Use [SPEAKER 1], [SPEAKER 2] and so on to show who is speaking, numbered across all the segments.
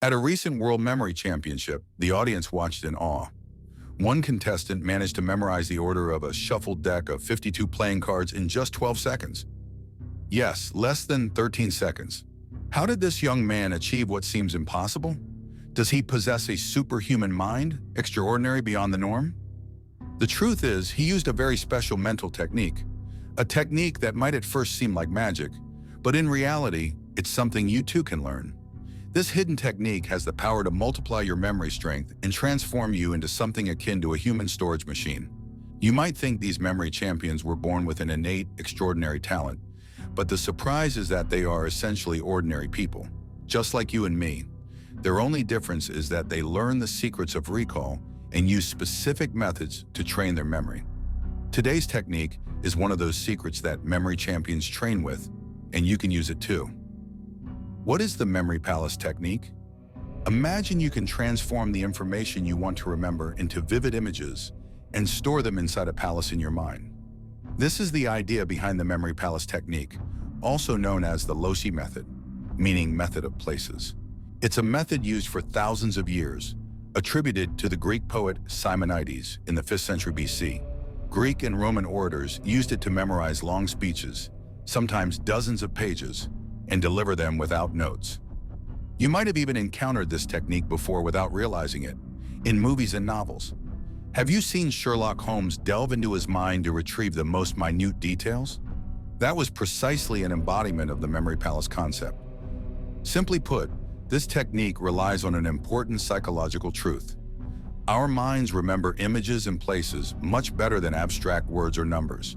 [SPEAKER 1] At a recent World Memory Championship, the audience watched in awe. One contestant managed to memorize the order of a shuffled deck of 52 playing cards in just 12 seconds. Yes, less than 13 seconds. How did this young man achieve what seems impossible? Does he possess a superhuman mind, extraordinary beyond the norm? The truth is, he used a very special mental technique. A technique that might at first seem like magic, but in reality, it's something you too can learn. This hidden technique has the power to multiply your memory strength and transform you into something akin to a human storage machine. You might think these memory champions were born with an innate, extraordinary talent, but the surprise is that they are essentially ordinary people, just like you and me. Their only difference is that they learn the secrets of recall and use specific methods to train their memory. Today's technique is one of those secrets that memory champions train with, and you can use it too. What is the Memory Palace technique? Imagine you can transform the information you want to remember into vivid images and store them inside a palace in your mind. This is the idea behind the Memory Palace technique, also known as the Loci Method, meaning method of places. It's a method used for thousands of years, attributed to the Greek poet Simonides in the 5th century BC. Greek and Roman orators used it to memorize long speeches, sometimes dozens of pages, and deliver them without notes. You might have even encountered this technique before without realizing it, in movies and novels. Have you seen Sherlock Holmes delve into his mind to retrieve the most minute details? That was precisely an embodiment of the Memory Palace concept. Simply put, this technique relies on an important psychological truth. Our minds remember images and places much better than abstract words or numbers.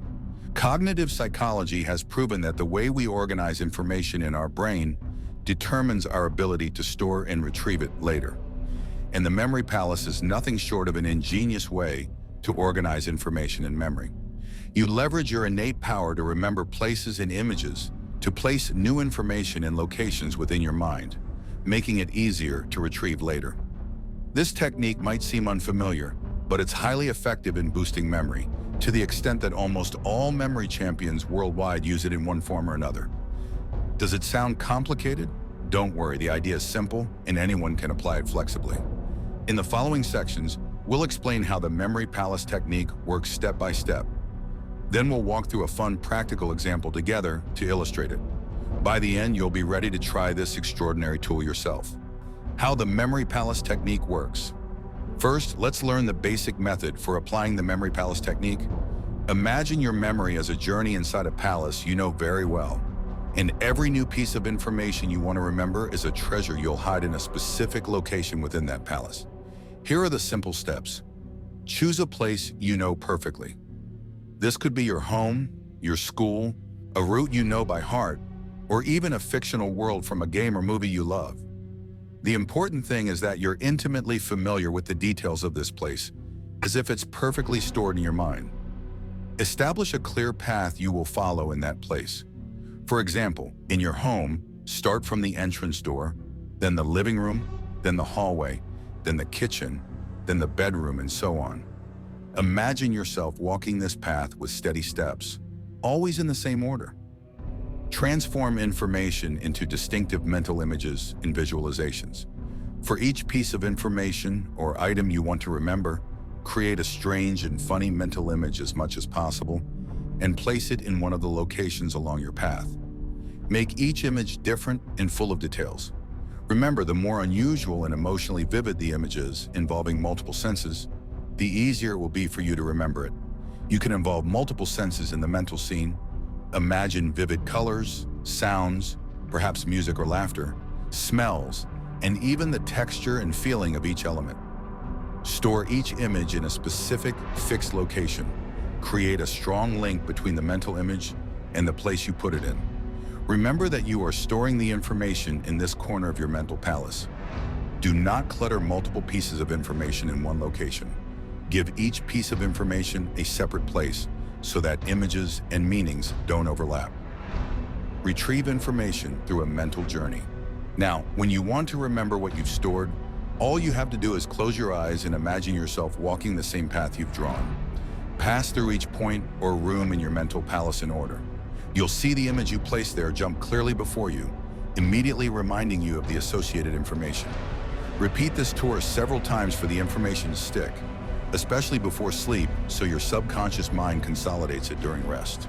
[SPEAKER 1] Cognitive psychology has proven that the way we organize information in our brain determines our ability to store and retrieve it later. And the Memory Palace is nothing short of an ingenious way to organize information in memory. You leverage your innate power to remember places and images to place new information in locations within your mind, making it easier to retrieve later. This technique might seem unfamiliar, but it's highly effective in boosting memory, to the extent that almost all memory champions worldwide use it in one form or another. Does it sound complicated? Don't worry, the idea is simple and anyone can apply it flexibly. In the following sections, we'll explain how the Memory Palace technique works step by step. Then we'll walk through a fun practical example together to illustrate it. By the end, you'll be ready to try this extraordinary tool yourself. How the Memory Palace technique works. First, let's learn the basic method for applying the Memory Palace technique. Imagine your memory as a journey inside a palace you know very well, and every new piece of information you want to remember is a treasure you'll hide in a specific location within that palace. Here are the simple steps. Choose a place you know perfectly. This could be your home, your school, a route you know by heart, or even a fictional world from a game or movie you love. The important thing is that you're intimately familiar with the details of this place, as if it's perfectly stored in your mind. Establish a clear path you will follow in that place. For example, in your home, start from the entrance door, then the living room, then the hallway, then the kitchen, then the bedroom, and so on. Imagine yourself walking this path with steady steps, always in the same order. Transform information into distinctive mental images and visualizations. For each piece of information or item you want to remember, create a strange and funny mental image as much as possible and place it in one of the locations along your path. Make each image different and full of details. Remember, the more unusual and emotionally vivid the image is, involving multiple senses, the easier it will be for you to remember it. You can involve multiple senses in the mental scene. Imagine vivid colors, sounds, perhaps music or laughter, smells, and even the texture and feeling of each element. Store each image in a specific, fixed location. Create a strong link between the mental image and the place you put it in. Remember that you are storing the information in this corner of your mental palace. Do not clutter multiple pieces of information in one location. Give each piece of information a separate place so that images and meanings don't overlap. Retrieve information through a mental journey. Now, when you want to remember what you've stored, all you have to do is close your eyes and imagine yourself walking the same path you've drawn. Pass through each point or room in your mental palace in order. You'll see the image you placed there jump clearly before you, immediately reminding you of the associated information. Repeat this tour several times for the information to stick, especially before sleep, so your subconscious mind consolidates it during rest.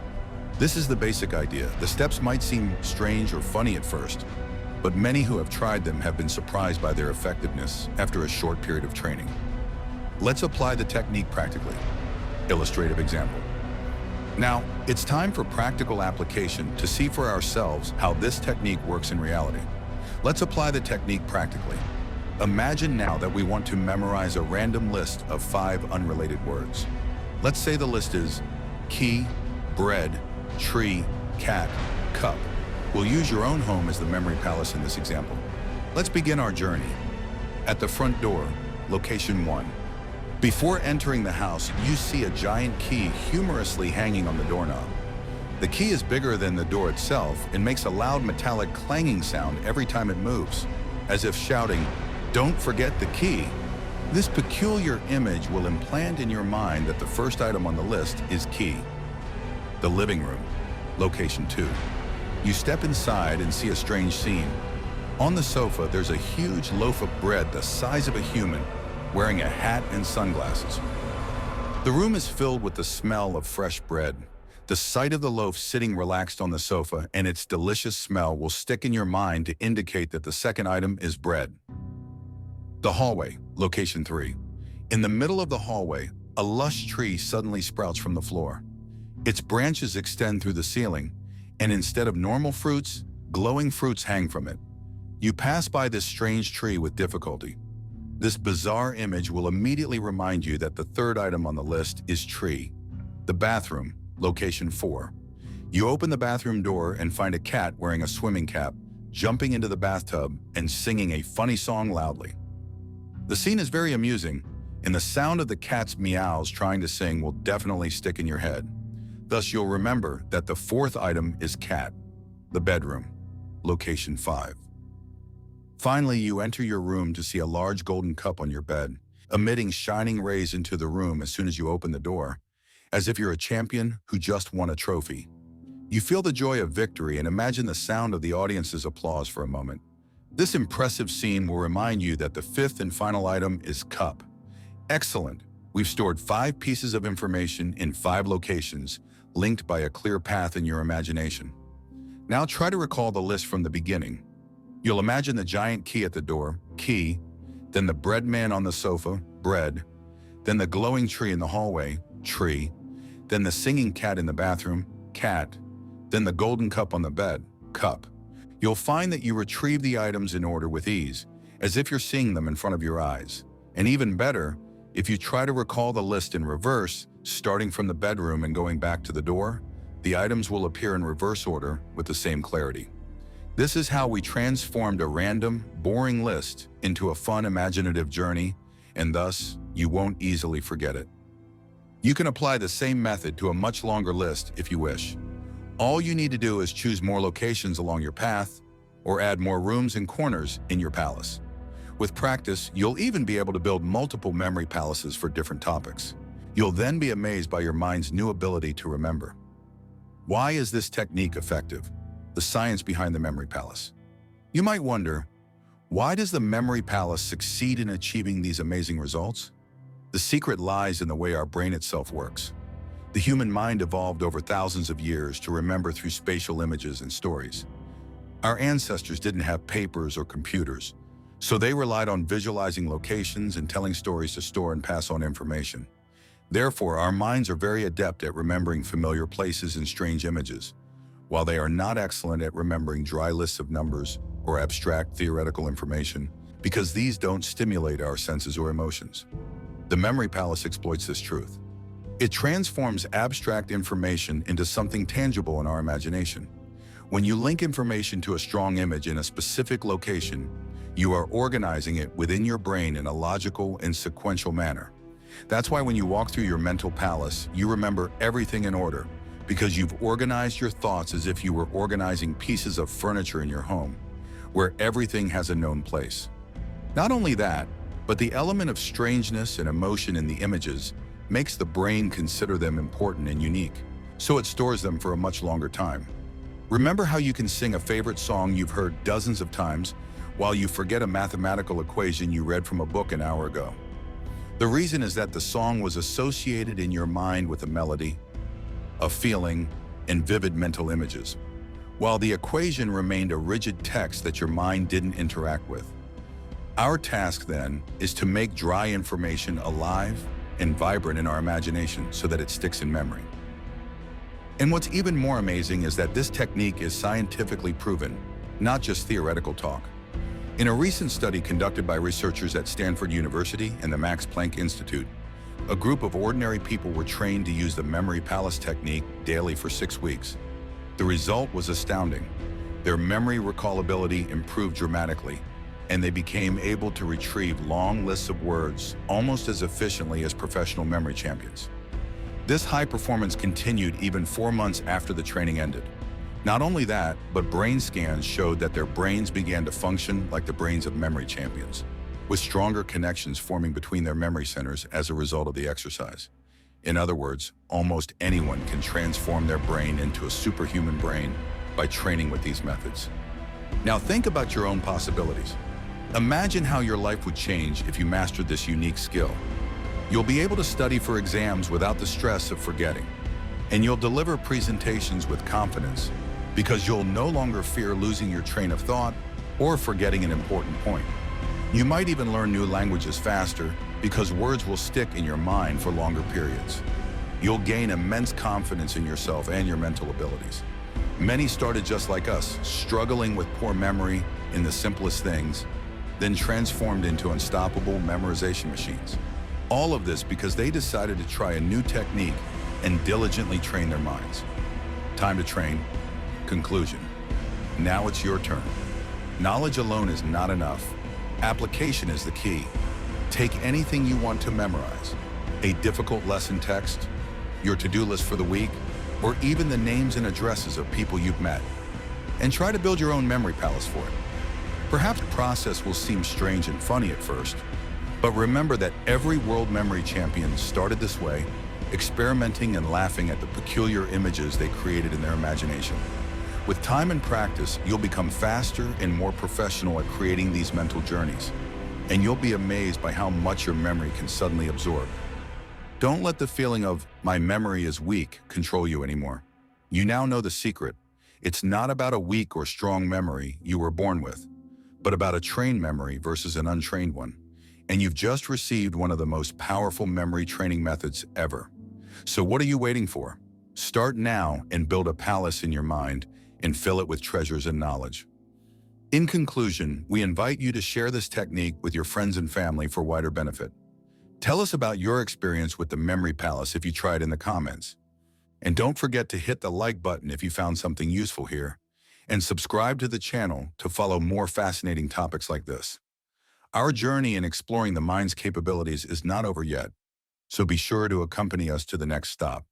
[SPEAKER 1] This is the basic idea. The steps might seem strange or funny at first, but many who have tried them have been surprised by their effectiveness after a short period of training. Let's apply the technique practically. Illustrative example. Now, it's time for practical application to see for ourselves how this technique works in reality. Let's apply the technique practically. Imagine now that we want to memorize a random list of 5 unrelated words. Let's say the list is key, bread, tree, cat, cup. We'll use your own home as the memory palace in this example. Let's begin our journey. At the front door, location 1. Before entering the house, you see a giant key humorously hanging on the doorknob. The key is bigger than the door itself and makes a loud metallic clanging sound every time it moves, as if shouting, "Don't forget the key." This peculiar image will implant in your mind that the first item on the list is key. The living room, location 2. You step inside and see a strange scene. On the sofa, there's a huge loaf of bread the size of a human, wearing a hat and sunglasses. The room is filled with the smell of fresh bread. The sight of the loaf sitting relaxed on the sofa and its delicious smell will stick in your mind to indicate that the second item is bread. The hallway, location 3. In the middle of the hallway, a lush tree suddenly sprouts from the floor. Its branches extend through the ceiling, and instead of normal fruits, glowing fruits hang from it. You pass by this strange tree with difficulty. This bizarre image will immediately remind you that the third item on the list is tree. The bathroom, location 4. You open the bathroom door and find a cat wearing a swimming cap, jumping into the bathtub and singing a funny song loudly. The scene is very amusing, and the sound of the cat's meows trying to sing will definitely stick in your head. Thus, you'll remember that the fourth item is cat. The bedroom, location 5. Finally, you enter your room to see a large golden cup on your bed, emitting shining rays into the room as soon as you open the door, as if you're a champion who just won a trophy. You feel the joy of victory and imagine the sound of the audience's applause for a moment. This impressive scene will remind you that the fifth and final item is cup. Excellent! We've stored 5 pieces of information in 5 locations, linked by a clear path in your imagination. Now try to recall the list from the beginning. You'll imagine the giant key at the door, key, then the bread man on the sofa, bread, then the glowing tree in the hallway, tree, then the singing cat in the bathroom, cat, then the golden cup on the bed, cup. You'll find that you retrieve the items in order with ease, as if you're seeing them in front of your eyes. And even better, if you try to recall the list in reverse, starting from the bedroom and going back to the door, the items will appear in reverse order with the same clarity. This is how we transformed a random, boring list into a fun, imaginative journey, and thus, you won't easily forget it. You can apply the same method to a much longer list if you wish. All you need to do is choose more locations along your path, or add more rooms and corners in your palace. With practice, you'll even be able to build multiple memory palaces for different topics. You'll then be amazed by your mind's new ability to remember. Why is this technique effective? The science behind the memory palace. You might wonder, why does the memory palace succeed in achieving these amazing results? The secret lies in the way our brain itself works. The human mind evolved over thousands of years to remember through spatial images and stories. Our ancestors didn't have papers or computers, so they relied on visualizing locations and telling stories to store and pass on information. Therefore, our minds are very adept at remembering familiar places and strange images, while they are not excellent at remembering dry lists of numbers or abstract theoretical information, because these don't stimulate our senses or emotions. The memory palace exploits this truth. It transforms abstract information into something tangible in our imagination. When you link information to a strong image in a specific location, you are organizing it within your brain in a logical and sequential manner. That's why when you walk through your mental palace, you remember everything in order, because you've organized your thoughts as if you were organizing pieces of furniture in your home, where everything has a known place. Not only that, but the element of strangeness and emotion in the images makes the brain consider them important and unique, so it stores them for a much longer time. Remember how you can sing a favorite song you've heard dozens of times while you forget a mathematical equation you read from a book an hour ago. The reason is that the song was associated in your mind with a melody, a feeling, and vivid mental images, while the equation remained a rigid text that your mind didn't interact with. Our task, then, is to make dry information alive and vibrant in our imagination so that it sticks in memory. And what's even more amazing is that this technique is scientifically proven, not just theoretical talk. In a recent study conducted by researchers at Stanford University and the Max Planck Institute, a group of ordinary people were trained to use the memory palace technique daily for 6 weeks. The result was astounding. Their memory recallability improved dramatically, and they became able to retrieve long lists of words almost as efficiently as professional memory champions. This high performance continued even 4 months after the training ended. Not only that, but brain scans showed that their brains began to function like the brains of memory champions, with stronger connections forming between their memory centers as a result of the exercise. In other words, almost anyone can transform their brain into a superhuman brain by training with these methods. Now think about your own possibilities. Imagine how your life would change if you mastered this unique skill. You'll be able to study for exams without the stress of forgetting, and you'll deliver presentations with confidence because you'll no longer fear losing your train of thought or forgetting an important point. You might even learn new languages faster because words will stick in your mind for longer periods. You'll gain immense confidence in yourself and your mental abilities. Many started just like us, struggling with poor memory in the simplest things, then transformed into unstoppable memorization machines. All of this because they decided to try a new technique and diligently train their minds. Time to train. Conclusion. Now it's your turn. Knowledge alone is not enough. Application is the key. Take anything you want to memorize, a difficult lesson text, your to-do list for the week, or even the names and addresses of people you've met, and try to build your own memory palace for it. Perhaps the process will seem strange and funny at first, but remember that every world memory champion started this way, experimenting and laughing at the peculiar images they created in their imagination. With time and practice, you'll become faster and more professional at creating these mental journeys, and you'll be amazed by how much your memory can suddenly absorb. Don't let the feeling of "my memory is weak" control you anymore. You now know the secret. It's not about a weak or strong memory you were born with, but about a trained memory versus an untrained one. And you've just received one of the most powerful memory training methods ever. So what are you waiting for? Start now and build a palace in your mind and fill it with treasures and knowledge. In conclusion, we invite you to share this technique with your friends and family for wider benefit. Tell us about your experience with the memory palace if you tried in the comments. And don't forget to hit the like button if you found something useful here, and subscribe to the channel to follow more fascinating topics like this. Our journey in exploring the mind's capabilities is not over yet, so be sure to accompany us to the next stop.